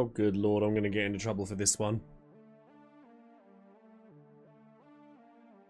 Oh, good lord, I'm going to get into trouble for this one.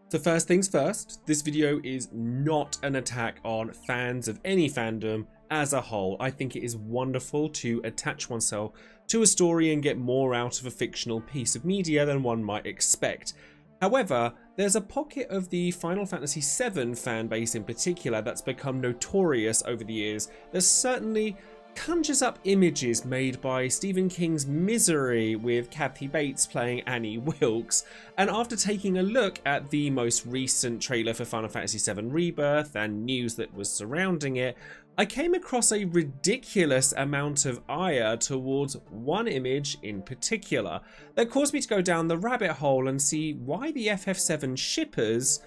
So first things first, this video is not an attack on fans of any fandom as a whole. I think it is wonderful to attach oneself to a story and get more out of a fictional piece of media than one might expect. However, there's a pocket of the Final Fantasy VII fan base in particular that's become notorious over the years that certainly conjures up images made by Stephen King's Misery with Kathy Bates playing Annie Wilkes, and after taking a look at the most recent trailer for Final Fantasy VII Rebirth and news that was surrounding it, I came across a ridiculous amount of ire towards one image in particular that caused me to go down the rabbit hole and see why the FF7 shippers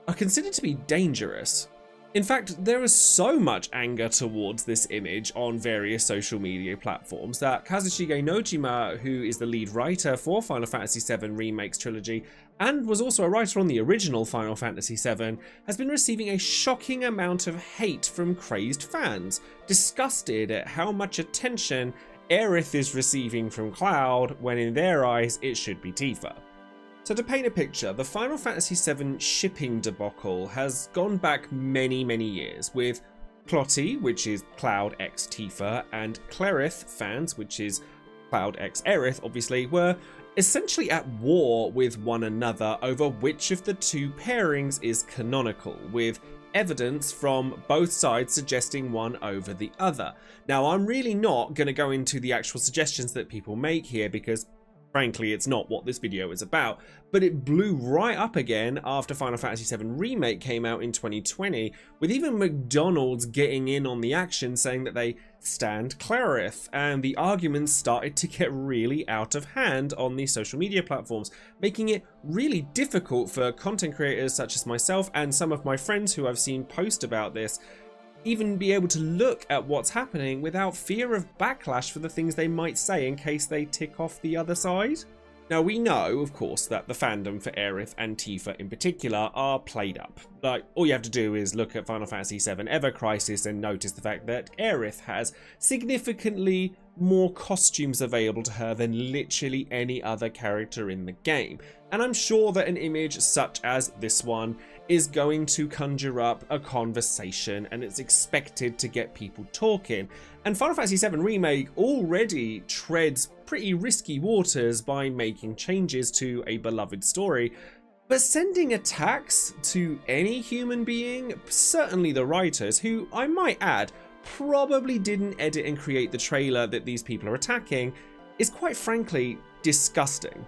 are considered to be dangerous. In fact, there is so much anger towards this image on various social media platforms that Kazushige Nojima, who is the lead writer for Final Fantasy VII Remake's trilogy and was also a writer on the original Final Fantasy VII, has been receiving a shocking amount of hate from crazed fans, disgusted at how much attention Aerith is receiving from Cloud when in their eyes it should be Tifa. So to paint a picture, the Final Fantasy VII shipping debacle has gone back many years, with Clotty, which is Cloud x Tifa, and Clerith fans, which is Cloud x Aerith, obviously, were essentially at war with one another over which of the two pairings is canonical, with evidence from both sides suggesting one over the other. Now, I'm really not going to go into the actual suggestions that people make here because frankly, it's not what this video is about, but it blew right up again after Final Fantasy VII Remake came out in 2020, with even McDonald's getting in on the action saying that they stand Clerith, and the arguments started to get really out of hand on these social media platforms, making it really difficult for content creators such as myself and some of my friends who I've seen post about this even be able to look at what's happening without fear of backlash for the things they might say in case they tick off the other side. Now, we know, of course, that the fandom for Aerith and Tifa in particular are played up. Like, all you have to do is look at Final Fantasy VII Ever Crisis and notice the fact that Aerith has significantly more costumes available to her than literally any other character in the game. And I'm sure that an image such as this one is going to conjure up a conversation, and it's expected to get people talking. And Final Fantasy VII Remake already treads pretty risky waters by making changes to a beloved story, but sending attacks to any human being, certainly the writers, who I might add probably didn't edit and create the trailer that these people are attacking, is quite frankly disgusting.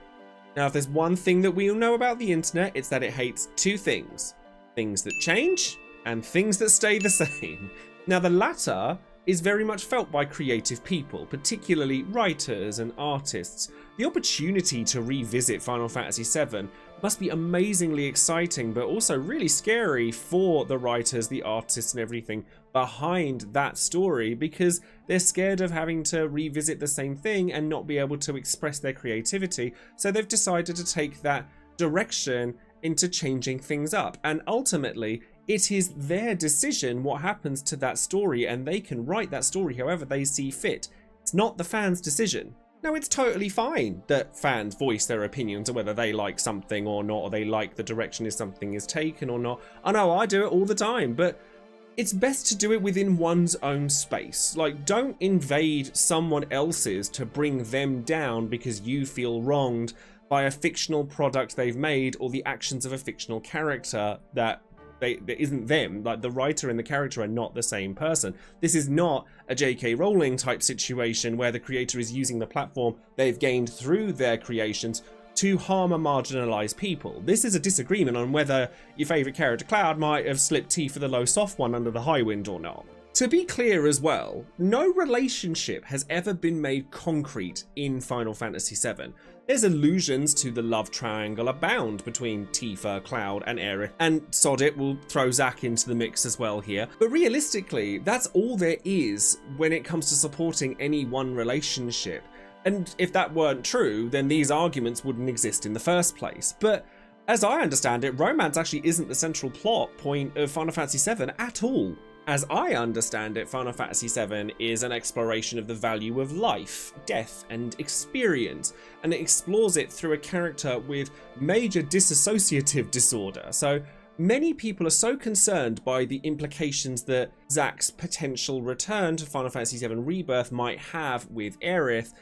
Now, if there's one thing that we all know about the internet, it's that it hates two things: things that change and things that stay the same. Now, the latter is very much felt by creative people, particularly writers and artists. The opportunity to revisit Final Fantasy VII must be amazingly exciting, but also really scary for the writers, the artists, and everything behind that story, because they're scared of having to revisit the same thing and not be able to express their creativity. So they've decided to take that direction into changing things up, and ultimately it is their decision what happens to that story, and they can write that story however they see fit. It's not the fans' decision. Now, it's totally fine that fans voice their opinions on whether they like something or not, or they like the direction if something is taken or not. I know I do it all the time, but it's best to do it within one's own space. Like, don't invade someone else's to bring them down because you feel wronged by a fictional product they've made or the actions of a fictional character that isn't them. Like, the writer and the character are not the same person. This is not a J.K. Rowling type situation where the creator is using the platform they've gained through their creations to harm or marginalize people. This is a disagreement on whether your favorite character Cloud might have slipped Tifa the low soft one under the high wind or not. To be clear as well, no relationship has ever been made concrete in Final Fantasy VII. There's allusions to the love triangle abound between Tifa, Cloud, and Aerith, and sod it, we'll throw Zack into the mix as well here. But realistically, that's all there is when it comes to supporting any one relationship. And if that weren't true, then these arguments wouldn't exist in the first place. But as I understand it, romance actually isn't the central plot point of Final Fantasy VII at all. As I understand it, Final Fantasy VII is an exploration of the value of life, death, and experience, and it explores it through a character with major dissociative disorder. So many people are so concerned by the implications that Zack's potential return to Final Fantasy VII Rebirth might have with Aerith,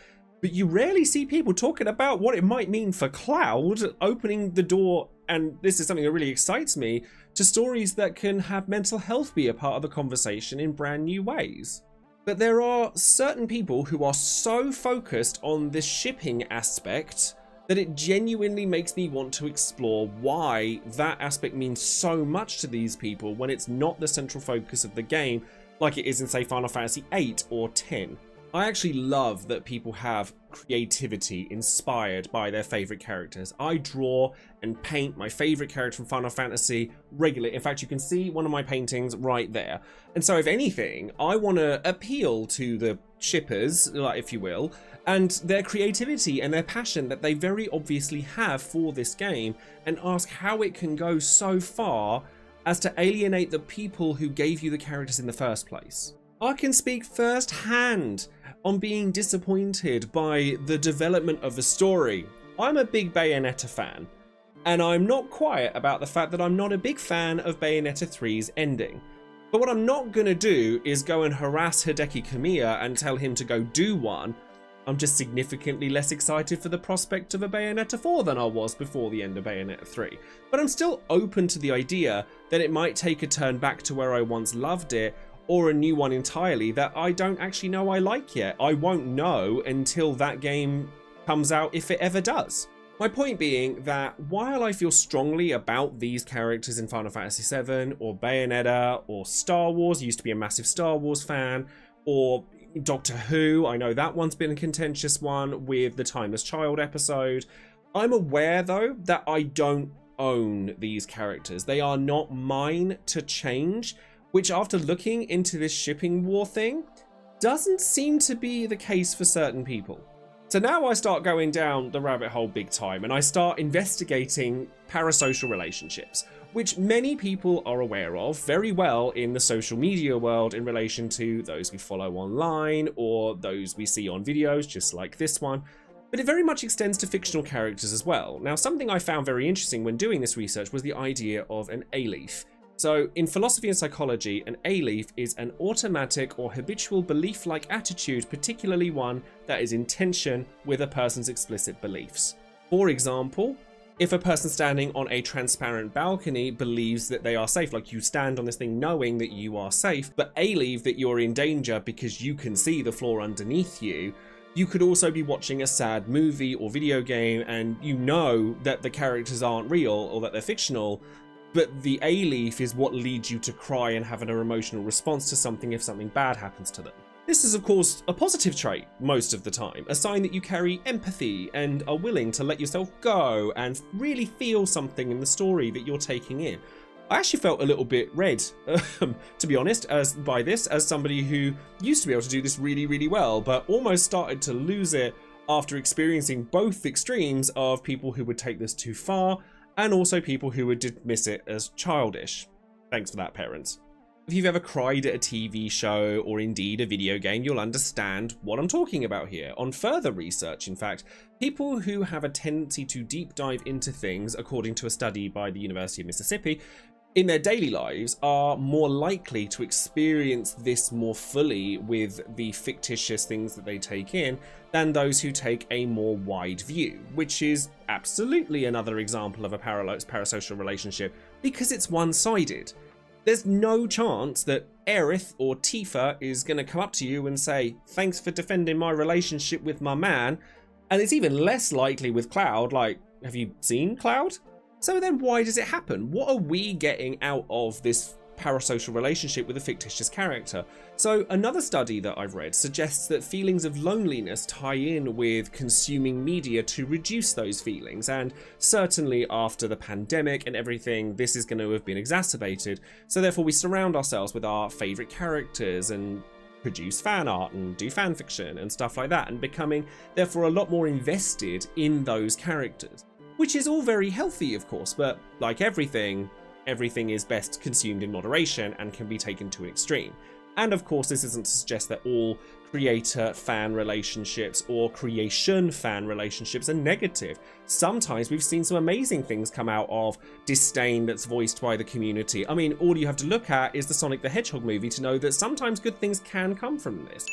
but you rarely see people talking about what it might mean for Cloud, opening the door, and this is something that really excites me, to stories that can have mental health be a part of the conversation in brand new ways. But there are certain people who are so focused on the shipping aspect that it genuinely makes me want to explore why that aspect means so much to these people when it's not the central focus of the game, like it is in, say, Final Fantasy VIII or X. I actually love that people have creativity inspired by their favorite characters. I draw and paint my favorite character from Final Fantasy regularly. In fact, you can see one of my paintings right there. And so if anything, I want to appeal to the shippers, if you will, and their creativity and their passion that they very obviously have for this game, and ask how it can go so far as to alienate the people who gave you the characters in the first place. I can speak firsthand on being disappointed by the development of the story. I'm a big Bayonetta fan, and I'm not quiet about the fact that I'm not a big fan of Bayonetta 3's ending. But what I'm not going to do is go and harass Hideki Kamiya and tell him to go do one. I'm just significantly less excited for the prospect of a Bayonetta 4 than I was before the end of Bayonetta 3. But I'm still open to the idea that it might take a turn back to where I once loved it, or a new one entirely that I don't actually know I like yet. I won't know until that game comes out, if it ever does. My point being that while I feel strongly about these characters in Final Fantasy VII, or Bayonetta, or Star Wars, used to be a massive Star Wars fan, or Doctor Who, I know that one's been a contentious one with the Timeless Child episode. I'm aware though that I don't own these characters. They are not mine to change, which after looking into this shipping war thing, doesn't seem to be the case for certain people. So now I start going down the rabbit hole big time, and I start investigating parasocial relationships, which many people are aware of very well in the social media world in relation to those we follow online or those we see on videos, just like this one. But it very much extends to fictional characters as well. Now, something I found very interesting when doing this research was the idea of an A-leaf. So in philosophy and psychology, an A-leaf is an automatic or habitual belief-like attitude, particularly one that is in tension with a person's explicit beliefs. For example, if a person standing on a transparent balcony believes that they are safe, like you stand on this thing knowing that you are safe, but A-leave that you're in danger because you can see the floor underneath you, you could also be watching a sad movie or video game and you know that the characters aren't real or that they're fictional, but the A-leaf is what leads you to cry and have an emotional response to something if something bad happens to them. This is of course a positive trait most of the time, a sign that you carry empathy and are willing to let yourself go and really feel something in the story that you're taking in. I actually felt a little bit red, to be honest, as somebody who used to be able to do this really, really well, but almost started to lose it after experiencing both extremes of people who would take this too far and also people who would dismiss it as childish. Thanks for that, parents. If you've ever cried at a TV show or indeed a video game, you'll understand what I'm talking about here. On further research, in fact, people who have a tendency to deep dive into things, according to a study by the University of Mississippi, in their daily lives are more likely to experience this more fully with the fictitious things that they take in than those who take a more wide view, which is absolutely another example of a parasocial relationship because it's one-sided. There's no chance that Aerith or Tifa is going to come up to you and say, "Thanks for defending my relationship with my man," and it's even less likely with Cloud, like, have you seen Cloud? So then why does it happen? What are we getting out of this parasocial relationship with a fictitious character? So another study that I've read suggests that feelings of loneliness tie in with consuming media to reduce those feelings, and certainly after the pandemic and everything, this is going to have been exacerbated. So therefore we surround ourselves with our favourite characters and produce fan art and do fan fiction and stuff like that, and becoming therefore a lot more invested in those characters. Which is all very healthy, of course, but like everything, everything is best consumed in moderation and can be taken to an extreme. And of course, this isn't to suggest that all creator-fan relationships or creation-fan relationships are negative. Sometimes we've seen some amazing things come out of disdain that's voiced by the community. I mean, all you have to look at is the Sonic the Hedgehog movie to know that sometimes good things can come from this.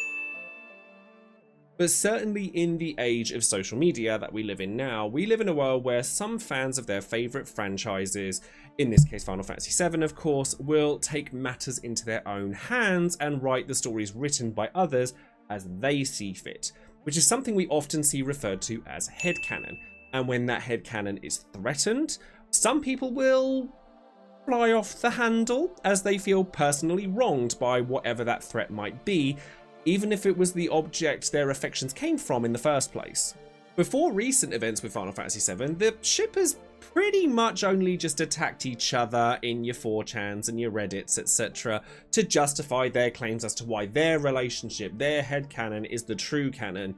But certainly in the age of social media that we live in now, we live in a world where some fans of their favourite franchises, in this case Final Fantasy VII of course, will take matters into their own hands and write the stories written by others as they see fit, which is something we often see referred to as headcanon. And when that headcanon is threatened, some people will fly off the handle as they feel personally wronged by whatever that threat might be, even if it was the object their affections came from in the first place. Before recent events with Final Fantasy VII, the shippers pretty much only just attacked each other in your 4chans and your Reddits, etc. to justify their claims as to why their relationship, their headcanon, is the true canon,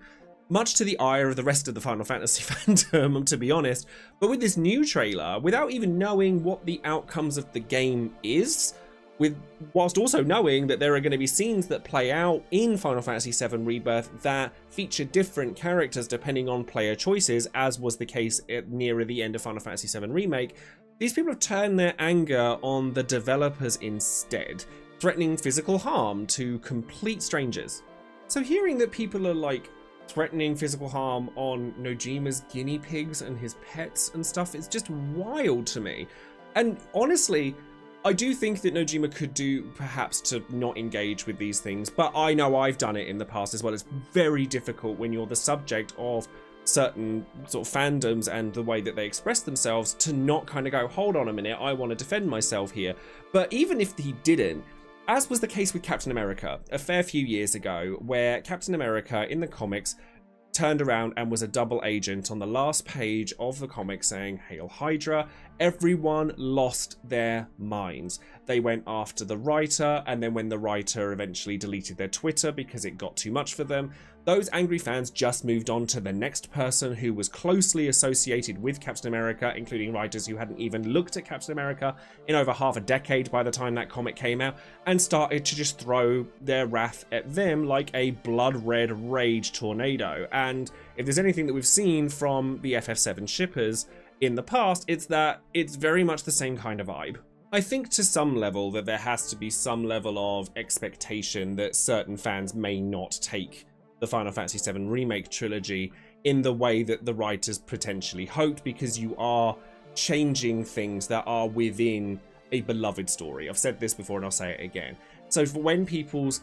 much to the ire of the rest of the Final Fantasy fandom, to be honest. But with this new trailer, without even knowing what the outcomes of the game is, whilst also knowing that there are going to be scenes that play out in Final Fantasy VII Rebirth that feature different characters depending on player choices, as was the case nearer the end of Final Fantasy VII Remake, these people have turned their anger on the developers instead, threatening physical harm to complete strangers. So hearing that people are like threatening physical harm on Nojima's guinea pigs and his pets and stuff is just wild to me. And honestly, I do think that Nojima could do perhaps to not engage with these things, but I know I've done it in the past as well. It's very difficult when you're the subject of certain sort of fandoms and the way that they express themselves to not kind of go, hold on a minute, I want to defend myself here. But even if he didn't, as was the case with Captain America a fair few years ago, where Captain America in the comics turned around and was a double agent on the last page of the comic saying, "Hail Hydra," everyone lost their minds. They went after the writer, and then when the writer eventually deleted their Twitter because it got too much for them, those angry fans just moved on to the next person who was closely associated with Captain America, including writers who hadn't even looked at Captain America in over half a decade by the time that comic came out, and started to just throw their wrath at them like a blood-red rage tornado. And if there's anything that we've seen from the FF7 shippers in the past, it's that it's very much the same kind of vibe. I think to some level that there has to be some level of expectation that certain fans may not take the Final Fantasy VII Remake trilogy in the way that the writers potentially hoped, because you are changing things that are within a beloved story. I've said this before and I'll say it again. So for when people's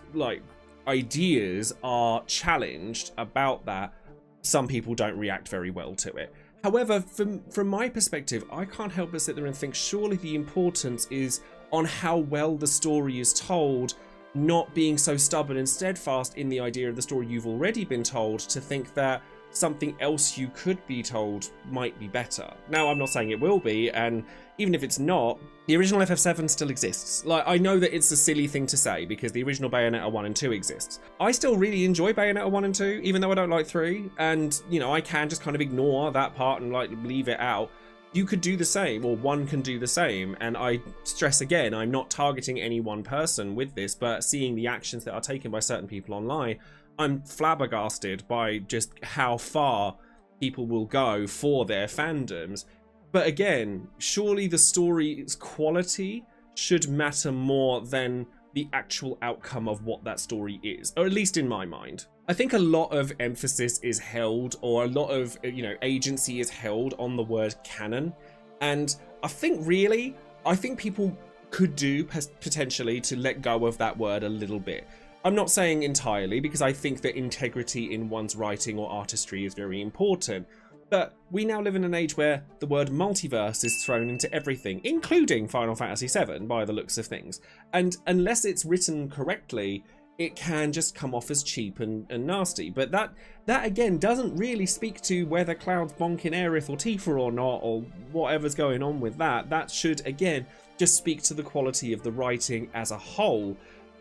ideas are challenged about that, some people don't react very well to it. However, from my perspective, I can't help but sit there and think surely the importance is on how well the story is told, not being so stubborn and steadfast in the idea of the story you've already been told to think that something else you could be told might be better. Now, I'm not saying it will be, and even if it's not, the original FF7 still exists. I know that it's a silly thing to say because the original Bayonetta 1 and 2 exists. I still really enjoy Bayonetta 1 and 2, even though I don't like 3, and, I can just kind of ignore that part and, leave it out. You could do the same, or one can do the same, and I stress again, I'm not targeting any one person with this, but seeing the actions that are taken by certain people online, I'm flabbergasted by just how far people will go for their fandoms. But again, surely the story's quality should matter more than the actual outcome of what that story is, or at least in my mind. I think a lot of emphasis is held, or a lot of, agency is held on the word canon. And I think people could do potentially to let go of that word a little bit. I'm not saying entirely, because I think that integrity in one's writing or artistry is very important. But we now live in an age where the word multiverse is thrown into everything, including Final Fantasy VII, by the looks of things. And unless it's written correctly, it can just come off as cheap and nasty. But that again doesn't really speak to whether Cloud's bonking Aerith or Tifa or not, or whatever's going on with that. That should, again, just speak to the quality of the writing as a whole.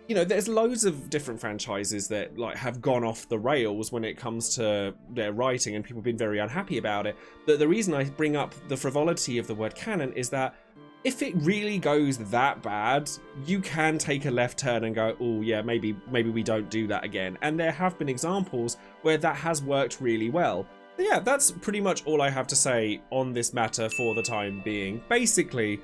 There's loads of different franchises that have gone off the rails when it comes to their writing, and people have been very unhappy about it. But the reason I bring up the frivolity of the word canon is that if it really goes that bad, you can take a left turn and go, oh yeah, maybe we don't do that again. And there have been examples where that has worked really well. But yeah, that's pretty much all I have to say on this matter for the time being. Basically,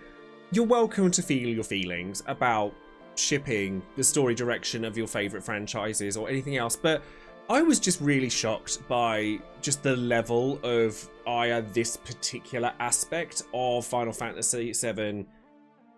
you're welcome to feel your feelings about shipping, the story direction of your favorite franchises or anything else, but I was just really shocked by just the level of this particular aspect of Final Fantasy VII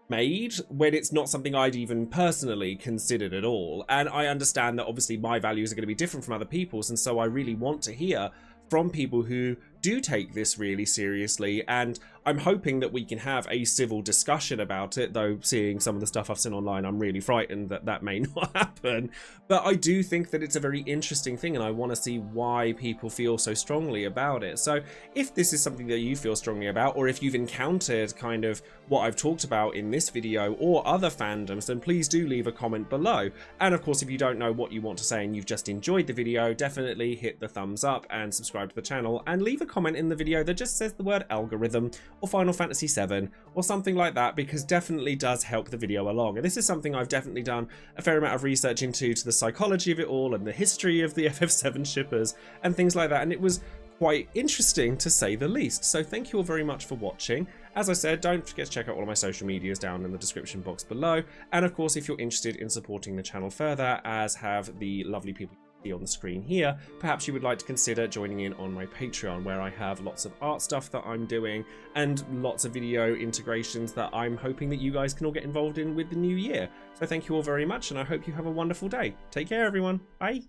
made, when it's not something I'd even personally considered at all. And I understand that obviously my values are going to be different from other people's, and so I really want to hear from people who do take this really seriously, and I'm hoping that we can have a civil discussion about it, though seeing some of the stuff I've seen online, I'm really frightened that that may not happen. But I do think that it's a very interesting thing, and I want to see why people feel so strongly about it. So if this is something that you feel strongly about, or if you've encountered kind of what I've talked about in this video or other fandoms, then please do leave a comment below. And of course, if you don't know what you want to say and you've just enjoyed the video, definitely hit the thumbs up and subscribe to the channel, and leave a comment in the video that just says the word algorithm or Final Fantasy VII or something like that, because definitely does help the video along. And this is something I've definitely done a fair amount of research into, to the psychology of it all and the history of the FF7 shippers and things like that, and it was quite interesting to say the least. So thank you all very much for watching. As I said, don't forget to check out all of my social medias down in the description box below, and of course if you're interested in supporting the channel further, as have the lovely people on the screen here, perhaps you would like to consider joining in on my Patreon, where I have lots of art stuff that I'm doing and lots of video integrations that I'm hoping that you guys can all get involved in with the new year. So thank you all very much, and I hope you have a wonderful day. Take care everyone. Bye.